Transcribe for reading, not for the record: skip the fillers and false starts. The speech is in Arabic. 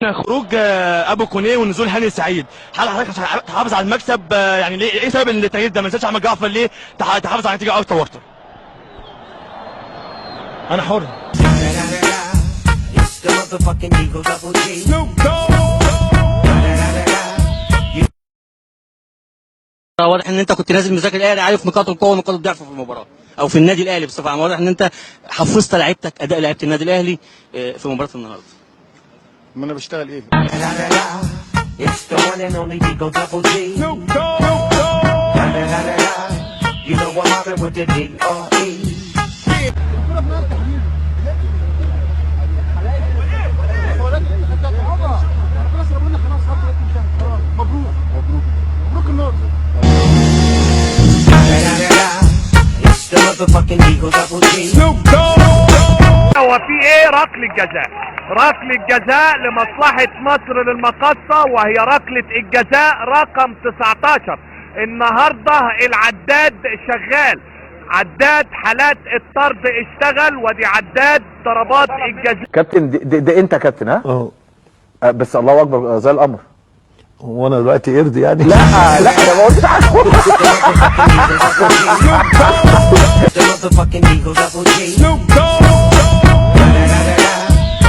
خروج ابو كونيه ونزول هاني سعيد، هل حضرتك عشان تحافظ على المكسب يعني ليه ايه سبب التغيير ده؟ ما نزلش احمد جعفر ليه تحافظ على النتيجه او التوتر؟ انا حر. واضح ان انت كنت نازل مذاكر الاهلي، عارف نقاط القوه ونقاط الضعف في المباراه او في النادي الاهلي بصفه عامه. واضح ان انت حفظت لعيبتك اداء لعيبه النادي الاهلي في مباراه النهارده. ما انا بشتغل ايه؟ وفي ايه؟ ركله جزاء، ركله جزاء لمصلحه مصر للمقصه، وهي ركله الجزاء رقم 19. النهارده العداد شغال، عداد حالات الطرد اشتغل، ودي عداد ضربات الجزاء. كابتن ده انت كابتن ها؟ بس الله اكبر زي القمر. وانا دلوقتي قرد يعني؟ لا انا ما قلتش حاجه.